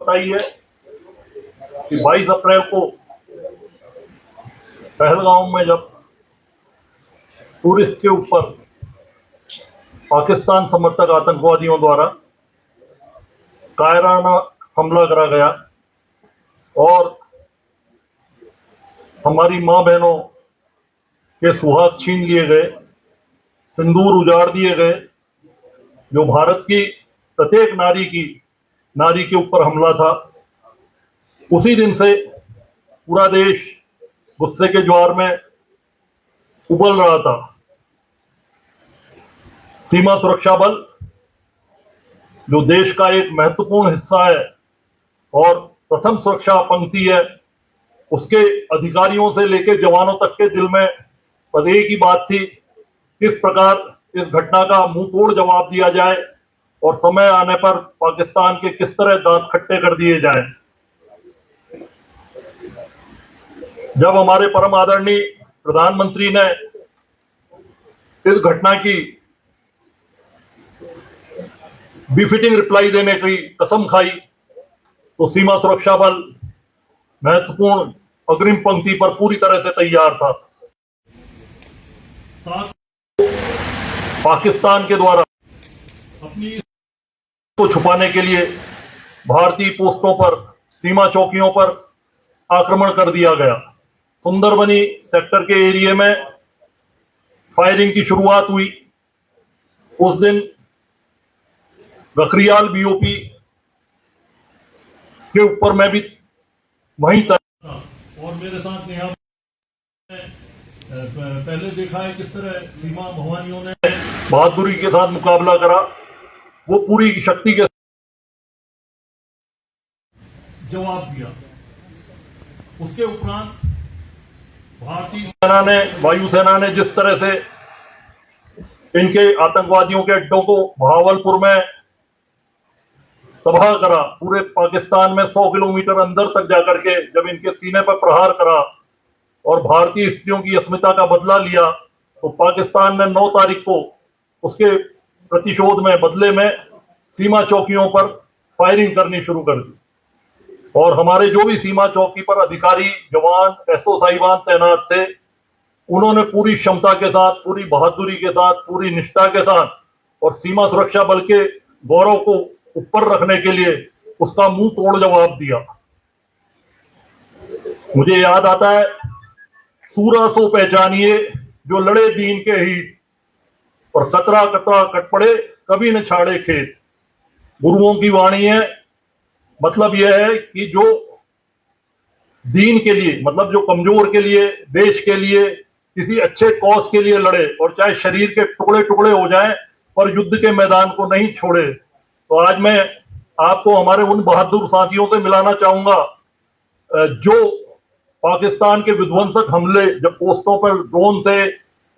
पता ही है कि 22 अप्रैल को पहलगाम में जब टूरिस्ट के ऊपर पाकिस्तान समर्थक आतंकवादियों द्वारा कायराना हमला करा गया और हमारी मां बहनों के सुहाग छीन लिए गए, सिंदूर उजाड़ दिए गए, जो भारत की प्रत्येक नारी के ऊपर हमला था, उसी दिन से पूरा देश गुस्से के ज्वार में उबल रहा था। सीमा सुरक्षा बल जो देश का एक महत्वपूर्ण हिस्सा है और प्रथम सुरक्षा पंक्ति है, उसके अधिकारियों से लेकर जवानों तक के दिल में बस एक ही बात थी, किस प्रकार इस घटना का मुंह तोड़ जवाब दिया जाए और समय आने पर पाकिस्तान के किस तरह दांत खट्टे कर दिए जाएं। जब हमारे परम आदरणीय प्रधानमंत्री ने इस घटना की बिफिटिंग रिप्लाई देने की कसम खाई, तो सीमा सुरक्षा बल महत्वपूर्ण अग्रिम पंक्ति पर पूरी तरह से तैयार था। साथ पाकिस्तान के द्वारा अपनी को छुपाने के लिए भारतीय पोस्टों पर, सीमा चौकियों पर आक्रमण कर दिया गया। सुंदरबनी सेक्टर के एरिया में फायरिंग की शुरुआत हुई। उस दिन गखरियाल बीओपी के ऊपर मैं भी वहीं था और मेरे साथ यहाँ पहले देखा है किस तरह सीमा भवानियों ने बहादुरी के साथ मुकाबला करा। वो पूरी शक्ति के जवाब दिया। उसके उपरांत भारतीय सेना ने, वायुसेना ने जिस तरह से इनके आतंकवादियों के अड्डों को भावलपुर में तबाह करा, पूरे पाकिस्तान में 100 किलोमीटर अंदर तक जाकर के जब इनके सीने पर प्रहार करा और भारतीय स्त्रियों की अस्मिता का बदला लिया, तो पाकिस्तान ने 9 तारीख को उसके प्रतिशोध में, बदले में सीमा चौकियों पर फायरिंग करनी शुरू कर दी। और हमारे जो भी सीमा चौकी पर अधिकारी, जवान, एसओ साहिबान तैनात थे, उन्होंने पूरी क्षमता के साथ, पूरी बहादुरी के साथ, पूरी निष्ठा के साथ और सीमा सुरक्षा बल के गौरव को ऊपर रखने के लिए उसका मुंह तोड़ जवाब दिया। मुझे याद आता है, सूरा सो पहचानिए जो लड़े दीन के हित और कतरा कतरा कट पड़े कभी न छाड़े खेत। गुरुओं की वाणी है। मतलब यह है कि जो दीन के लिए, मतलब जो कमजोर के लिए, देश के लिए, किसी अच्छे कॉज के लिए लड़े और चाहे शरीर के टुकड़े टुकड़े हो जाएं पर युद्ध के मैदान को नहीं छोड़े। तो आज मैं आपको हमारे उन बहादुर साथियों से मिलाना चाहूंगा जो पाकिस्तान के विध्वंसक हमले, जब पोस्टों पर ड्रोन से,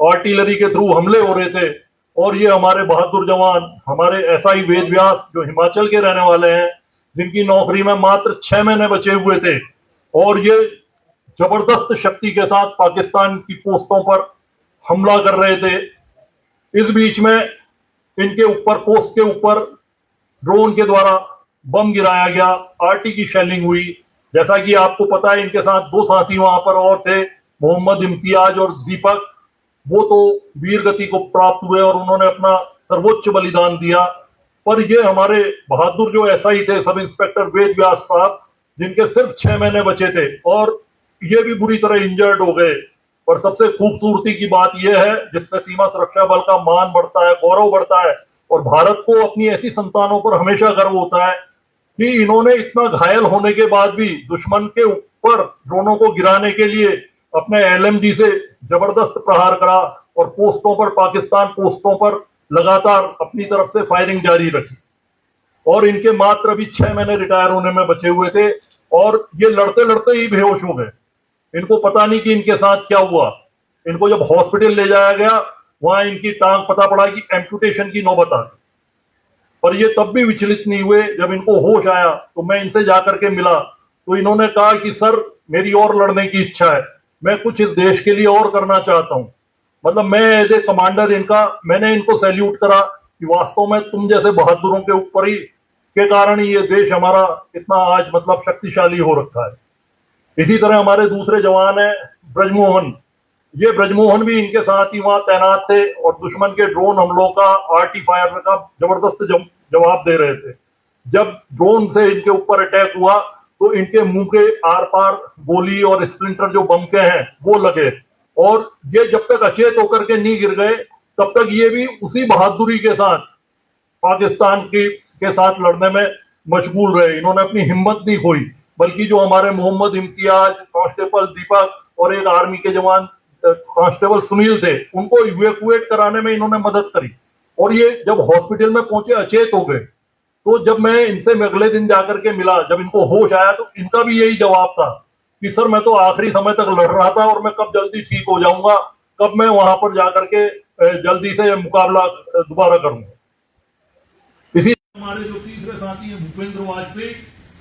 आर्टिलरी के थ्रू हमले हो रहे थे, और ये हमारे बहादुर जवान, हमारे एसआई वेद व्यास जो हिमाचल के रहने वाले हैं, जिनकी नौकरी में मात्र 6 महीने बचे हुए थे, और ये जबरदस्त शक्ति के साथ पाकिस्तान की पोस्टों पर हमला कर रहे थे। इस बीच में इनके ऊपर, पोस्ट के ऊपर ड्रोन के द्वारा बम गिराया गया, आरटी की शेलिंग हुई। जैसा कि आपको पता है, इनके साथ 2 साथी वहां पर और थे, मोहम्मद इम्तियाज और दीपक। वो तो वीर गति को प्राप्त हुए और उन्होंने अपना सर्वोच्च बलिदान दिया। पर ये हमारे बहादुर जो एसआई थे, सब इंस्पेक्टर वेद व्यास साहब, जिनके सिर्फ 6 महीने बचे थे और ये भी बुरी तरह इंजर्ड हो गए। पर सबसे खूबसूरती की बात यह है, जिससे सीमा सुरक्षा बल का मान बढ़ता है, गौरव बढ़ता है और भारत को अपनी ऐसी संतानों पर हमेशा गर्व होता है कि इन्होंने इतना घायल होने के बाद भी दुश्मन के ऊपर ड्रोनों को गिराने के लिए अपने एलएमजी से जबरदस्त प्रहार करा और पोस्टों पर, पाकिस्तान पोस्टों पर लगातार अपनी तरफ से फायरिंग जारी रखी। और इनके मात्र अभी 6 महीने रिटायर होने में बचे हुए थे और ये लड़ते लड़ते ही बेहोश हो गए। इनको पता नहीं कि इनके साथ क्या हुआ। इनको जब हॉस्पिटल ले जाया गया, वहां इनकी टांग, पता पड़ा कि एम्पुटेशन की नौबत आ गई। पर ये तब भी विचलित नहीं हुए। जब इनको होश आया तो मैं इनसे जाकर के मिला, तो इन्होंने कहा कि सर, मेरी और लड़ने की इच्छा है, मैं कुछ इस देश के लिए और करना चाहता हूं। मतलब मैं एज ए कमांडर इनका, मैंने इनको सैल्यूट करा कि वास्तव में तुम जैसे बहादुरों के ऊपर ही के कारण ही ये देश हमारा इतना आज मतलब शक्तिशाली हो रखा है। इसी तरह हमारे दूसरे जवान हैं ब्रजमोहन, ये ब्रजमोहन भी इनके साथ ही वहां तैनात थे और दुश्मन के ड्रोन हमलों का आर्टी फायर का जबरदस्त जवाब दे रहे थे। जब ड्रोन से इनके ऊपर अटैक हुआ तो इनके मुंह के आर पार गोली और स्प्लिंटर जो बम के हैं वो लगे, और ये जब तक अचेत होकर के नहीं गिर गए तब तक ये भी उसी बहादुरी के साथ पाकिस्तान के साथ लड़ने में मशगूल रहे। इन्होंने अपनी हिम्मत नहीं खोई, बल्कि जो हमारे मोहम्मद इम्तियाज, कांस्टेबल दीपक और एक आर्मी के जवान कांस्टेबल सुनील थे, उनको इवैक्यूएट कराने में इन्होंने मदद करी। और ये जब हॉस्पिटल में पहुंचे अचेत हो गए, तो जब मैं इनसे अगले दिन जाकर के मिला, जब इनको होश आया, तो इनका भी यही जवाब था कि सर मैं तो आखिरी समय तक लड़ रहा था और मैं कब जल्दी ठीक हो जाऊंगा, कब मैं वहां पर जाकर के जल्दी से मुकाबला दोबारा करूंगा। इसी हमारे जो तीसरे साथी हैं भूपेंद्र वाजपेयी,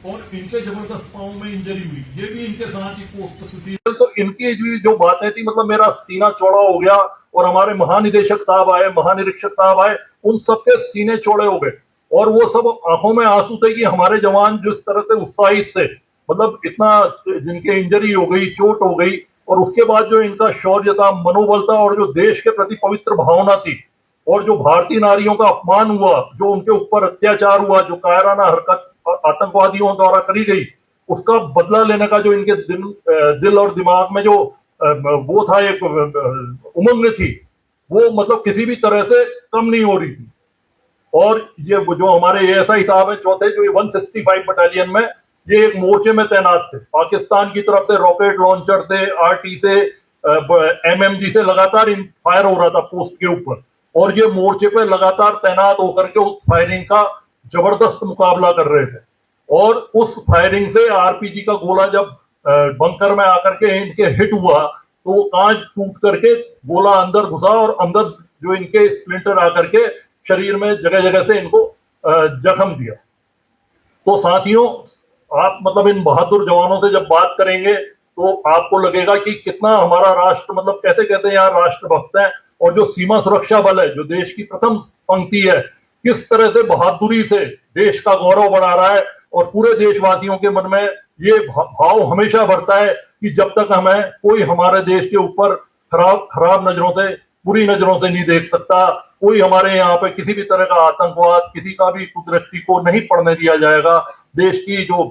और इनके जबरदस्त पांव में इंजरी हुई, ये भी इनके साथ ही पोस्ट सुशील। तो इनकी जो बातें थी, मतलब मेरा सीना चौड़ा हो गया, और हमारे महानिदेशक साहब आए, महानिरीक्षक साहब आए, उन सबके सीने चौड़े हो गए, और वो सब आंखों में आंसू थे कि हमारे जवान जिस तरह से उत्साहित थे, मतलब इतना जिनके इंजरी हो गई, चोट हो गई, और उसके बाद जो इनका शौर्य था, मनोबल था, और जो देश के प्रति पवित्र भावना थी, और जो भारतीय नारियों का अपमान हुआ, जो उनके ऊपर अत्याचार हुआ, जो कायराना हरकत आतंकवादियों द्वारा करी गई, उसका बदला लेने का जो इनके दिल और दिमाग में जो वो था, एक उमंग थी, वो मतलब किसी भी तरह से कम नहीं हो रही थी। और ये जो हमारे एएसआई साहब हैं चौथे, जो 165 बटालियन में, ये एक मोर्चे में तैनात थे। पाकिस्तान की तरफ से रॉकेट लॉन्चर से, आरटी से, एमएमजी से लगातार फायर हो रहा था पोस्ट के ऊपर, और ये मोर्चे पे लगातार तैनात होकर के उस फायरिंग का जबरदस्त मुकाबला कर रहे थे। और उस फायरिंग से आरपीजी का गोला जब बंकर में आकर के इनके हिट हुआ, तो कांच टूट करके गोला अंदर घुसा, और अंदर जो इनके स्प्लिंटर आकर के शरीर में जगह जगह से इनको जख्म दिया। तो साथियों, आप मतलब इन बहादुर जवानों से जब बात करेंगे तो आपको लगेगा कि कितना हमारा राष्ट्र, मतलब कैसे कैसे यहाँ राष्ट्रभक्त हैं, और जो सीमा सुरक्षा बल है, जो देश की प्रथम पंक्ति है, किस तरह से बहादुरी से देश का गौरव बढ़ा रहा है। और पूरे देशवासियों के मन में ये भाव हमेशा बढ़ता है कि जब तक हमें कोई हमारे देश के ऊपर खराब नजरों से, बुरी नजरों से नहीं देख सकता, कोई हमारे यहाँ पे किसी भी तरह का आतंकवाद, किसी का भी कुदृष्टि को नहीं पड़ने दिया जाएगा। देश की जो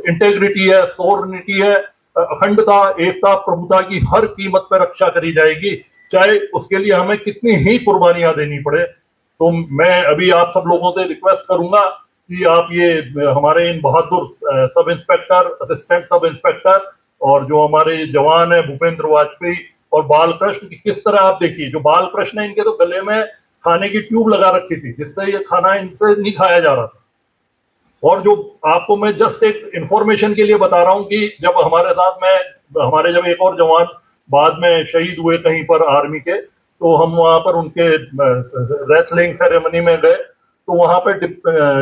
इंटेग्रिटी है, सॉवरेनिटी है, अखंडता, एकता, प्रभुता की हर कीमत पर रक्षा करी जाएगी, चाहे उसके लिए हमें कितनी ही कुर्बानियां देनी पड़े। तो मैं अभी आप सब लोगों से रिक्वेस्ट करूंगा कि आप ये हमारे इन बहादुर sub inspector, assistant sub inspector, और जो हमारे जवान है भूपेंद्र वाजपेयी और बालकृष्ण, किस तरह आप देखिए, जो बालकृष्ण है, इनके तो गले में खाने की ट्यूब लगा रखी थी, जिससे ये खाना इनसे नहीं खाया जा रहा था। और जो आपको मैं जस्ट एक इंफॉर्मेशन के लिए बता रहा हूं कि जब हमारे साथ में हमारे जब एक और जवान बाद में शहीद हुए कहीं पर आर्मी के, तो हम वहां पर उनके रेसलिंग सेरेमनी में गए, तो वहां पर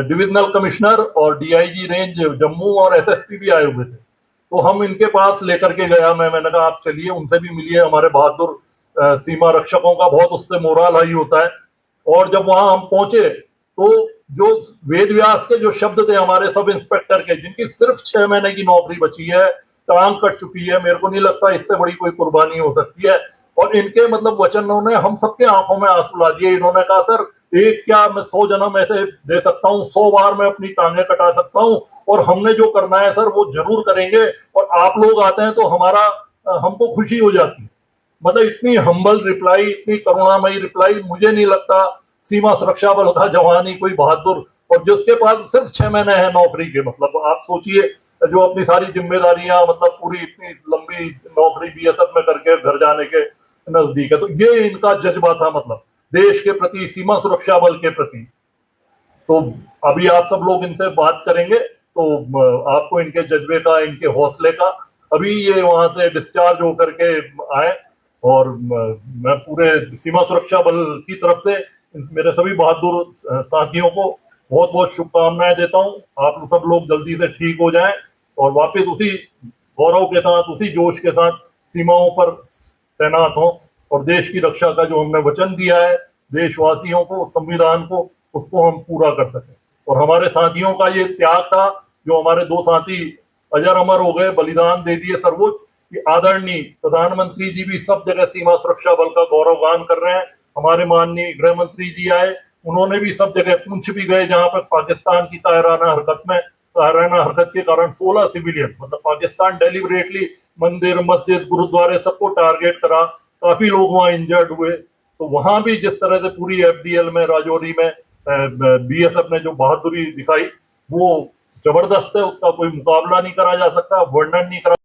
डिविजनल कमिश्नर और डीआईजी रेंज जम्मू और एसएसपी भी आए हुए थे। तो हम इनके पास लेकर के गया, मैंने कहा आप चलिए, उनसे भी मिलिए, हमारे बहादुर सीमा रक्षकों का बहुत उससे मोराल हाई होता है। और जब वहां हम पहुंचे, तो जो वेद व्यास के जो शब्द थे हमारे सब इंस्पेक्टर के, जिनकी सिर्फ 6 महीने की नौकरी बची है, टांग कट चुकी है, मेरे को नहीं लगता इससे बड़ी कोई कुर्बानी हो सकती है, और इनके मतलब वचनों ने हम सबके आंखों में आंसू ला दिए। इन्होंने कहा सर, एक क्या मैं 100 जन्म ऐसे दे सकता हूँ, 100 बार मैं अपनी टांगे कटा सकता हूँ, और हमने जो करना है सर वो जरूर करेंगे, और आप लोग आते हैं तो हमारा हमको खुशी हो जाती है। मतलब इतनी हम्बल रिप्लाई, इतनी करुणामयी रिप्लाई, मुझे नहीं लगता सीमा सुरक्षा बल का जवान ही कोई बहादुर, और जिसके पास सिर्फ 6 महीने है नौकरी के, मतलब आप सोचिए, जो अपनी सारी जिम्मेदारियां, मतलब पूरी इतनी लंबी नौकरी बीएसएफ में करके घर जाने के नजदीक है, तो ये इनका जज्बा था, मतलब देश के प्रति, सीमा सुरक्षा बल के प्रति। तो अभी आप सब लोग इनसे बात करेंगे तो आपको इनके जज्बे का, इनके हौसले का, अभी ये वहां से डिस्चार्ज होकर के आए, और मैं पूरे सीमा सुरक्षा बल की तरफ से मेरे सभी बहादुर साथियों को बहुत बहुत शुभकामनाएं देता हूं। आप सब लोग जल्दी से ठीक हो जाएं और वापस उसी गौरव के साथ, उसी जोश के साथ सीमाओं पर तैनात हों, और देश की रक्षा का जो हमने वचन दिया है देशवासियों को, संविधान को, उसको हम पूरा कर सकें। और हमारे साथियों का ये त्याग था, जो हमारे दो साथी अजर अमर हो गए, बलिदान दे दिए सर्वोच्च, कि आदरणीय प्रधानमंत्री जी भी सब जगह सीमा सुरक्षा बल का गौरवगान कर रहे हैं। हमारे माननीय गृह मंत्री जी आए, उन्होंने भी सब जगह, पूंछ भी गए जहां पर पाकिस्तान की तायराना हरकत के कारण 16 सिविलियन, मतलब पाकिस्तान डेलिबरेटली मंदिर, मस्जिद, गुरुद्वारे सबको टारगेट करा, काफी लोग वहां इंजर्ड हुए। तो वहां भी जिस तरह से पूरी एफडीएल में, राजौरी में बीएसएफ ने जो बहादुरी दिखाई, वो जबरदस्त है, उसका कोई मुकाबला नहीं करा जा सकता, वर्णन नहीं करा